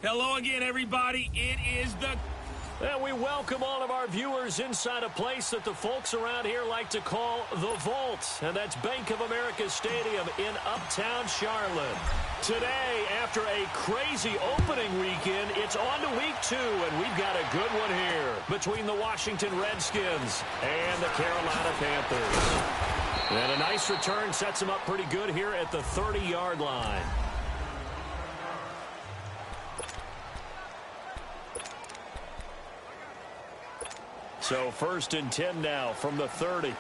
Hello again, everybody. It is the... And we welcome all of our viewers inside a place that the folks around here like to call the Vault. And that's Bank of America Stadium in Uptown Charlotte. Today, after a crazy opening weekend, it's on to week 2, and we've got a good one here between the Washington Redskins and the Carolina Panthers. And a nice return sets them up pretty good here at the 30-yard line. So 1st and 10 now from the 30.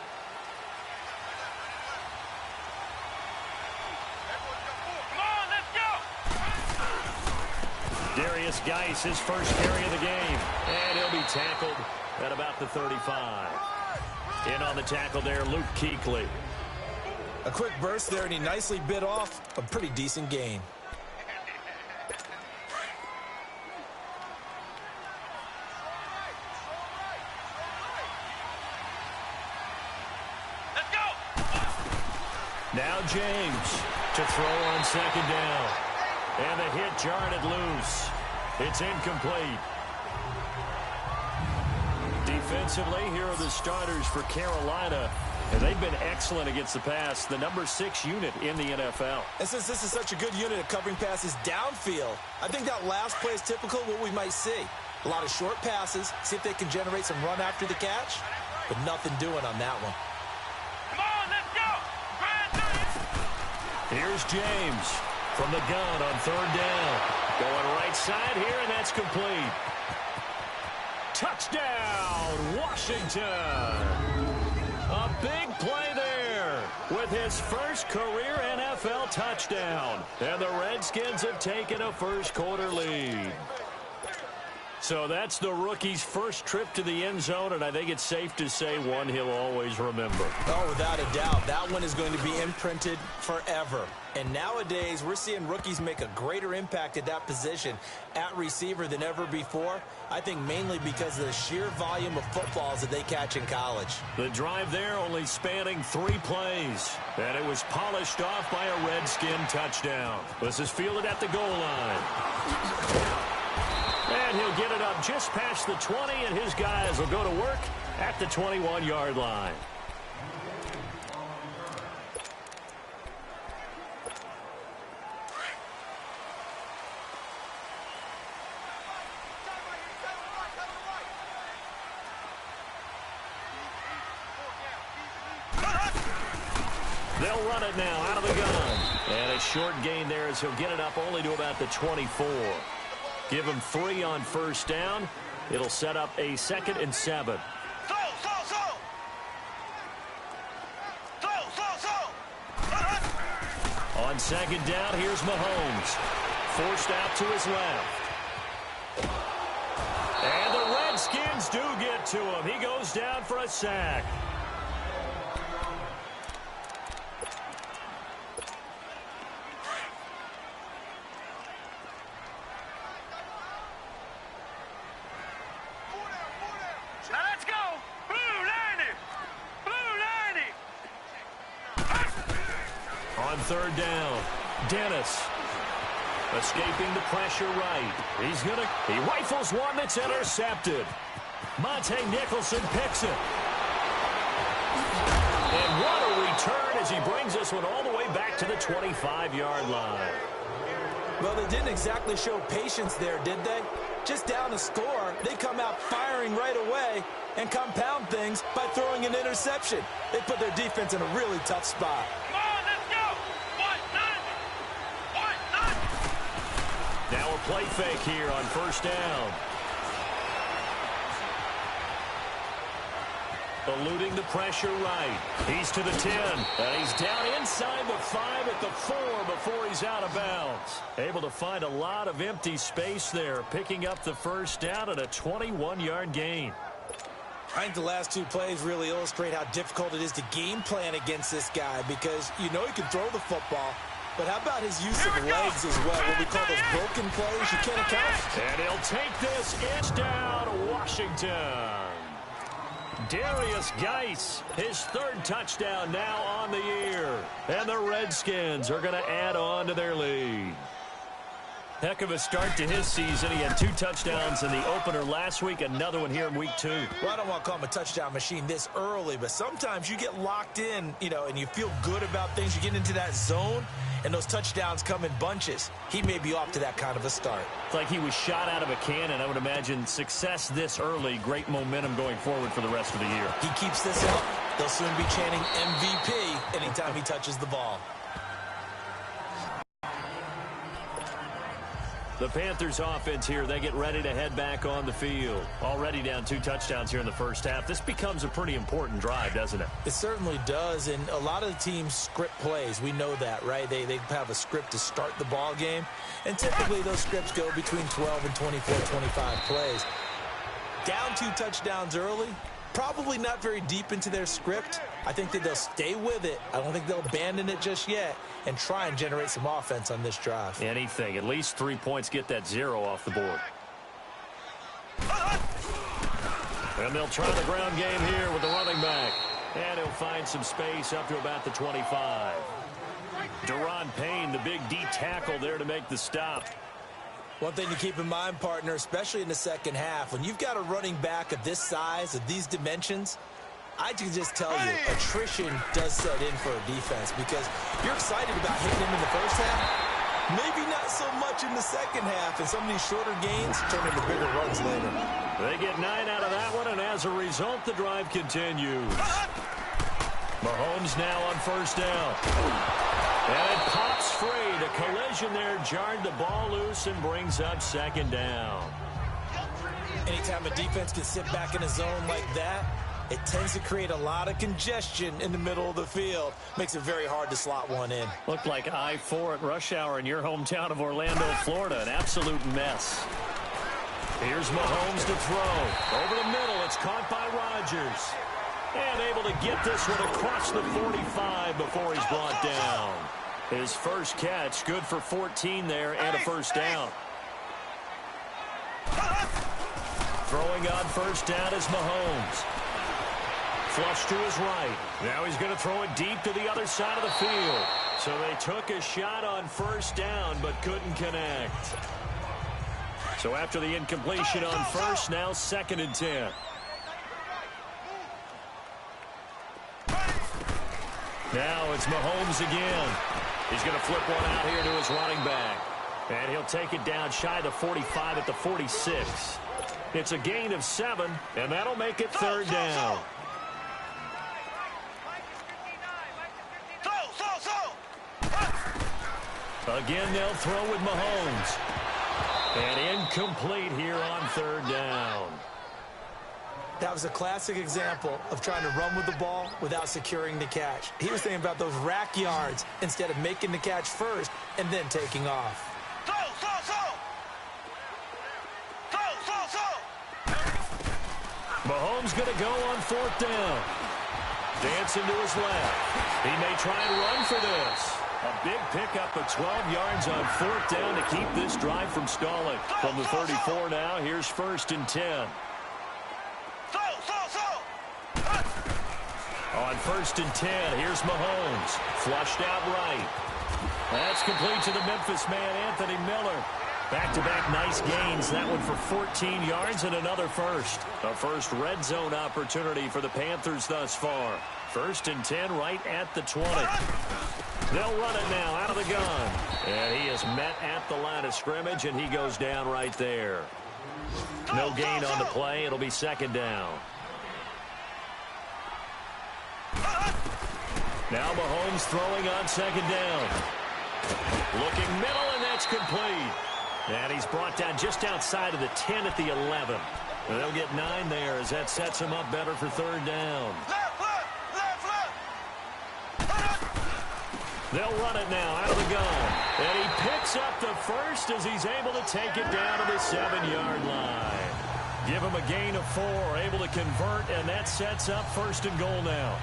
Darius Geis, his first carry of the game. And he'll be tackled at about the 35. In on the tackle there, Luke Kuechly. A quick burst there, and he nicely bit off a pretty decent gain. Now James to throw on 2nd down. And the hit jarred it loose. It's incomplete. Defensively, here are the starters for Carolina. And they've been excellent against the pass. The number 6 unit in the NFL. And since this is such a good unit at covering passes downfield, I think that last play is typical of what we might see. A lot of short passes, see if they can generate some run after the catch. But nothing doing on that one. Here's James from the gun on 3rd down. Going right side here, and that's complete. Touchdown, Washington. A big play there with his first career NFL touchdown. And the Redskins have taken a first-quarter lead. So that's the rookie's first trip to the end zone, and I think it's safe to say one he'll always remember. Oh, without a doubt. That one is going to be imprinted forever. And nowadays, we're seeing rookies make a greater impact at that position at receiver than ever before. I think mainly because of the sheer volume of footballs that they catch in college. The drive there only spanning 3 plays. And it was polished off by a Redskin touchdown. This is fielded at the goal line. And he'll get it up just past the 20, and his guys will go to work at the 21-yard line. They'll run it now out of the gun. And a short gain there as he'll get it up only to about the 24. Give him 3 on 1st down. It'll set up a 2nd and 7. On 2nd down, here's Mahomes. Forced out to his left. And the Redskins do get to him. He goes down for a sack. On 3rd down, Dennis escaping the pressure right. He rifles one that's intercepted. Monte Nicholson picks it. And what a return as he brings this one all the way back to the 25-yard line. Well, they didn't exactly show patience there, did they? Just down a score, they come out firing right away and compound things by throwing an interception. They put their defense in a really tough spot. Now a play fake here on 1st down. Eluding the pressure right. He's to the 10. And he's down inside the 5 at the 4 before he's out of bounds. Able to find a lot of empty space there, picking up the 1st down at a 21-yard gain. I think the last 2 plays really illustrate how difficult it is to game plan against this guy because you know he can throw the football. But how about his use of legs as well? What we call those broken plays you can't account. And he'll take this inch down, Washington. Darius Geis, his 3rd touchdown now on the year. And the Redskins are going to add on to their lead. Heck of a start to his season. He had 2 touchdowns in the opener last week, another one here in week 2. Well, I don't want to call him a touchdown machine this early, but sometimes you get locked in, and you feel good about things. You get into that zone, and those touchdowns come in bunches. He may be off to that kind of a start. It's like he was shot out of a cannon. I would imagine success this early, great momentum going forward for the rest of the year. He keeps this up, they'll soon be chanting MVP anytime he touches the ball. The Panthers offense here, they get ready to head back on the field. Already down 2 touchdowns here in the first half. This becomes a pretty important drive, doesn't it? It certainly does, and a lot of the teams script plays. We know that, right? They have a script to start the ball game, and typically those scripts go between 12 and 24, 25 plays. Down 2 touchdowns early, probably not very deep into their script. I think that they'll stay with it. I don't think they'll abandon it just yet and try and generate some offense on this drive. Anything. At least 3 points, get that 0 off the board. And they'll try the ground game here with the running back. And he'll find some space up to about the 25. Deron Payne, the big D tackle there to make the stop. One thing to keep in mind, partner, especially in the second half, when you've got a running back of this size, of these dimensions, I can just tell you, attrition does set in for a defense because you're excited about hitting him in the first half. Maybe not so much in the second half, and some of these shorter gains turn into bigger runs later. They get 9 out of that one, and as a result, the drive continues. Mahomes now on first down. And it pops free. The collision there jarred the ball loose and brings up second down. Anytime a defense can sit back in a zone like that, it tends to create a lot of congestion in the middle of the field. Makes it very hard to slot one in. Looked like I-4 at rush hour in your hometown of Orlando, Florida. An absolute mess. Here's Mahomes to throw. Over the middle, it's caught by Rodgers. And able to get this one across the 45 before he's brought down. His first catch, good for 14 there and a first down. Throwing on first down is Mahomes. Flush to his right. Now he's going to throw it deep to the other side of the field. So they took a shot on first down but couldn't connect. So after the incompletion on first, now 2nd and 10. Now it's Mahomes again. He's going to flip one out here to his running back. And he'll take it down shy of the 45 at the 46. It's a gain of 7, and that'll make it 3rd down. Again, they'll throw with Mahomes. And incomplete here on 3rd down. That was a classic example of trying to run with the ball without securing the catch. He was thinking about those rack yards instead of making the catch first and then taking off. Mahomes going to go on 4th down. Dancing to his left. He may try and run for this. A big pickup of 12 yards on 4th down to keep this drive from stalling. From the 34 now, here's 1st and 10. On 1st and 10, here's Mahomes. Flushed out right. That's complete to the Memphis man, Anthony Miller. Back-to-back nice gains. That one for 14 yards and another first. A first red zone opportunity for the Panthers thus far. 1st and 10 right at the 20. They'll run it now out of the gun. And he is met at the line of scrimmage, and he goes down right there. No gain on the play. It'll be 2nd down. Now Mahomes throwing on 2nd down. Looking middle, and that's complete. And he's brought down just outside of the 10 at the 11. And they'll get 9 there as that sets him up better for 3rd down. They'll run it now out of the gun. And he picks up the first as he's able to take it down to the 7-yard line. Give him a gain of 4, able to convert, and that sets up 1st and goal now.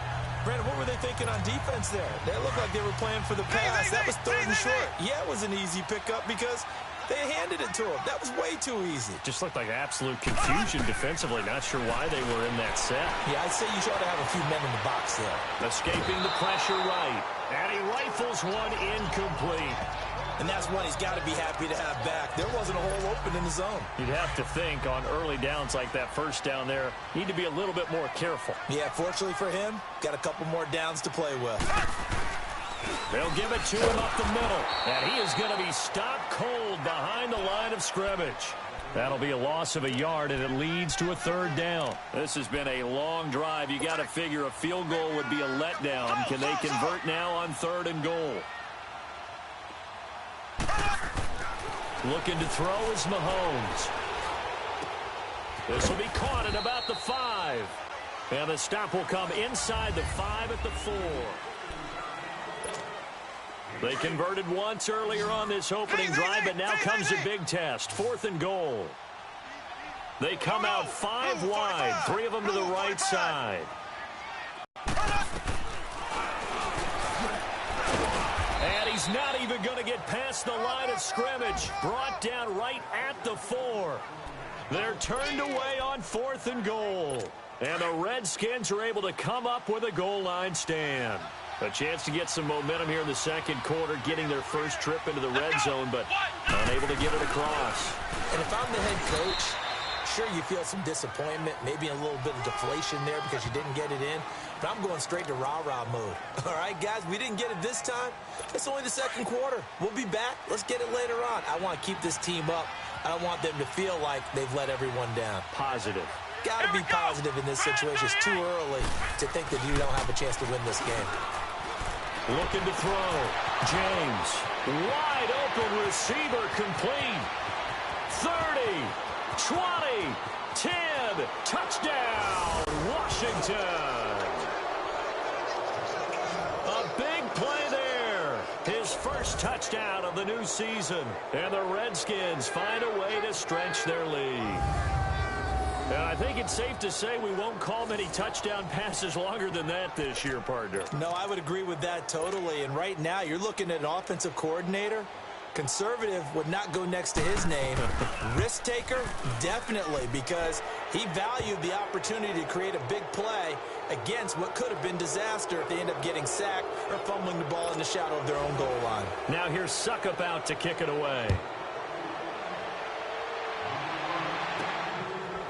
Brandon, what were they thinking on defense there? They looked like they were playing for the pass. That was 3rd and short. Yeah, it was an easy pickup because they handed it to him. That was way too easy. Just looked like absolute confusion defensively. Not sure why they were in that set. Yeah, I'd say you ought to have a few men in the box there. Escaping the pressure right. And he rifles one incomplete. And that's one he's got to be happy to have back. There wasn't a hole open in the zone. You'd have to think on early downs like that first down there, need to be a little bit more careful. Yeah, fortunately for him, got a couple more downs to play with. They'll give it to him up the middle. And he is going to be stopped cold behind the line of scrimmage. That'll be a loss of a yard, and it leads to a third down. This has been a long drive. You got to figure a field goal would be a letdown. Can they convert now on 3rd and goal? Looking to throw is Mahomes. This will be caught at about the 5. And the stop will come inside the 5 at the 4. They converted once earlier on this opening drive, but now comes a big test. 4th and goal. They come out 5 wide, 3 of them to the right side. And he's not even going to get past the line of scrimmage. Brought down right at the 4. They're turned away on 4th and goal. And the Redskins are able to come up with a goal line stand. A chance to get some momentum here in the second quarter, getting their first trip into the red zone, but unable to get it across. And if I'm the head coach, sure you feel some disappointment, maybe a little bit of deflation there because you didn't get it in, but I'm going straight to rah-rah mode. All right, guys, we didn't get it this time. It's only the second quarter. We'll be back. Let's get it later on. I want to keep this team up. I don't want them to feel like they've let everyone down. Positive. Got to be positive in this situation. It's too early to think that you don't have a chance to win this game. Looking to throw. James. Wide open receiver complete. 30. 20. 10. Touchdown. Washington. A big play there. His first touchdown of the new season. And the Redskins find a way to stretch their lead. And I think it's safe to say we won't call many touchdown passes longer than that this year, partner. No, I would agree with that totally. And right now, you're looking at an offensive coordinator. Conservative would not go next to his name. Risk taker, definitely, because he valued the opportunity to create a big play against what could have been disaster if they end up getting sacked or fumbling the ball in the shadow of their own goal line. Now here's Suckup out to kick it away.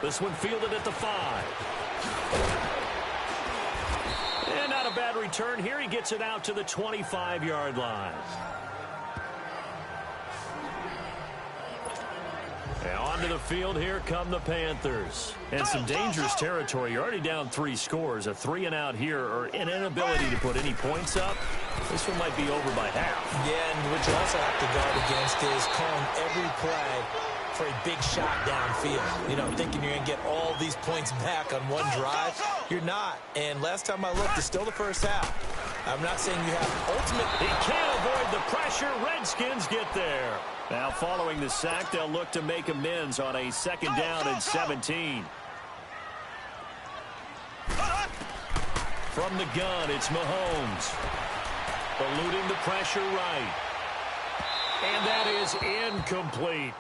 This one fielded at the 5. And not a bad return here. He gets it out to the 25-yard line. Now onto the field, here come the Panthers. And some dangerous territory. You're already down 3 scores. A 3-and-out here, or an inability to put any points up. This one might be over by half. Yeah, and what you also have to guard against is calling every play for a big shot downfield. You know, thinking you're going to get all these points back on one drive. You're not. And last time I looked, it's still the first half. I'm not saying you have ultimate. He can't avoid the pressure. Redskins get there. Now following the sack, they'll look to make amends on a 2nd down and 17. From the gun, it's Mahomes. Eluding the pressure right. And that is incomplete.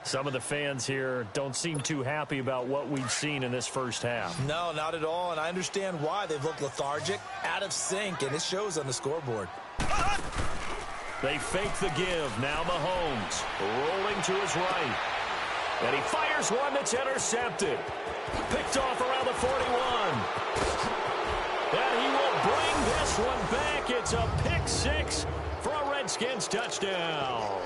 Some of the fans here don't seem too happy about what we've seen in this first half. No, not at all, and I understand why. They've looked lethargic, out of sync, and it shows on the scoreboard. They fake the give. Now Mahomes rolling to his right. And he fires one that's intercepted. Picked off around the 41. And he will bring this one back. It's a pick 6 for a Redskins touchdown.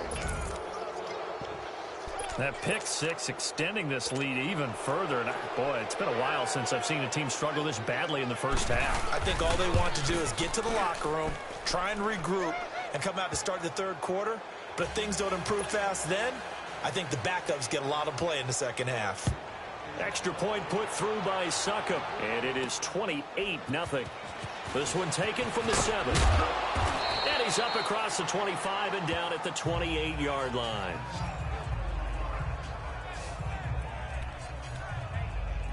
That pick 6 extending this lead even further. And boy, it's been a while since I've seen a team struggle this badly in the first half. I think all they want to do is get to the locker room, try and regroup, and come out to start the third quarter. But if things don't improve fast then, I think the backups get a lot of play in the second half. Extra point put through by Suckup. And it is 28-0. This one taken from the 7. And he's up across the 25 and down at the 28-yard line.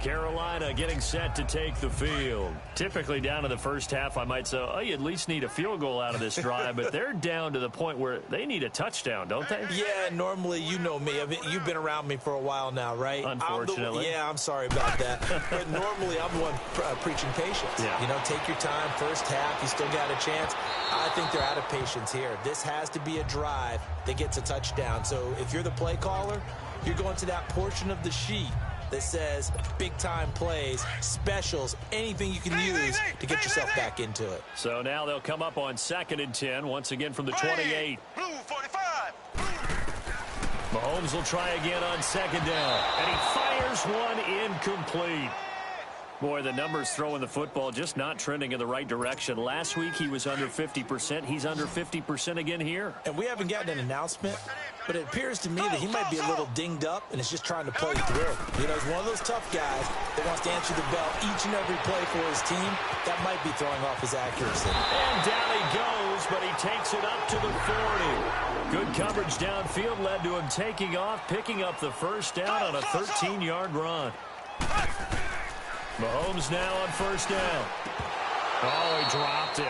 Carolina getting set to take the field. Typically down to the first half, I might say, oh, you at least need a field goal out of this drive, but they're down to the point where they need a touchdown, don't they? Yeah, normally, you know me. You've been around me for a while now, right? Unfortunately. I'm sorry about that. But normally, I'm the one preaching patience. Yeah. You know, take your time. First half, you still got a chance. I think they're out of patience here. This has to be a drive that gets a touchdown. So if you're the play caller, you're going to that portion of the sheet that says big-time plays, specials, anything you can use to get yourself back into it. So now they'll come up on 2nd and 10, once again from the 28. Blue 45. Mahomes will try again on 2nd down, and he fires one incomplete. Boy, the numbers throwing the football just not trending in the right direction. Last week he was under 50%. He's under 50% again here. And we haven't gotten an announcement, but it appears to me that he might be a little dinged up and is just trying to play through. You know, he's one of those tough guys that wants to answer the bell each and every play for his team. That might be throwing off his accuracy. And down he goes, but he takes it up to the 40. Good coverage downfield led to him taking off, picking up the first down on a 13-yard run. Mahomes now on 1st down. Oh, he dropped it.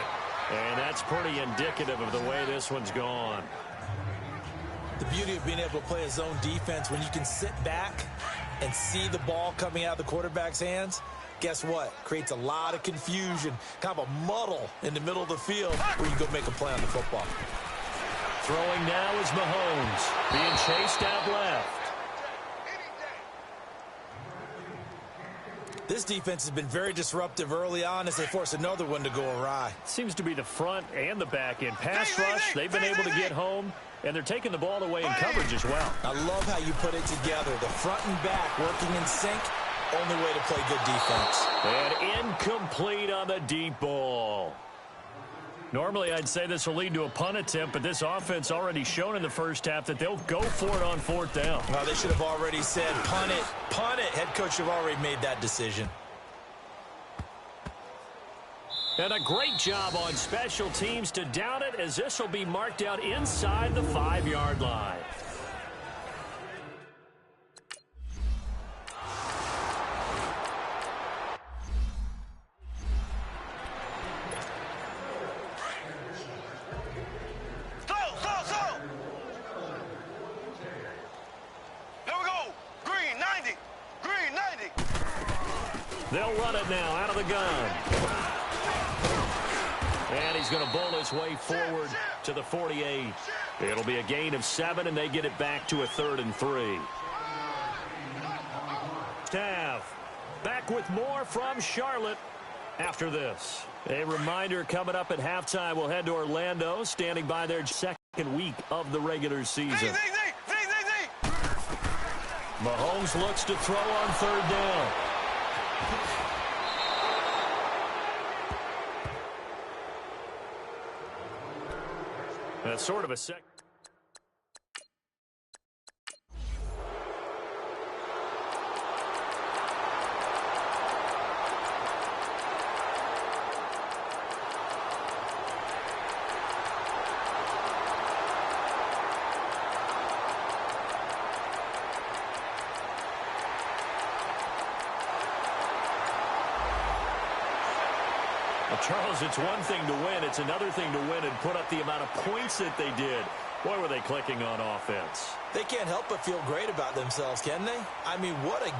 And that's pretty indicative of the way this one's gone. The beauty of being able to play a zone defense when you can sit back and see the ball coming out of the quarterback's hands, guess what? Creates a lot of confusion, kind of a muddle in the middle of the field where you go make a play on the football. Throwing now is Mahomes, being chased out left. This defense has been very disruptive early on as they force another one to go awry. Seems to be the front and the back end. Pass rush, they've been able to get home, and they're taking the ball away in coverage as well. I love how you put it together. The front and back working in sync, only way to play good defense. And incomplete on the deep ball. Normally, I'd say this will lead to a punt attempt, but this offense already shown in the first half that they'll go for it on 4th down. Well, they should have already said, punt it, punt it. Head coach should have already made that decision. And a great job on special teams to down it, as this will be marked out inside the 5-yard line. They'll run it now out of the gun. And he's going to bowl his way forward to the 48. It'll be a gain of 7, and they get it back to a 3rd and 3. Staff back with more from Charlotte after this. A reminder coming up at halftime. We'll head to Orlando, standing by their 2nd week of the regular season. Mahomes looks to throw on 3rd down. That's sort of a sec. Charles, it's one thing to win. It's another thing to win and put up the amount of points that they did. Boy, were they clicking on offense. They can't help but feel great about themselves, can they? I mean, what a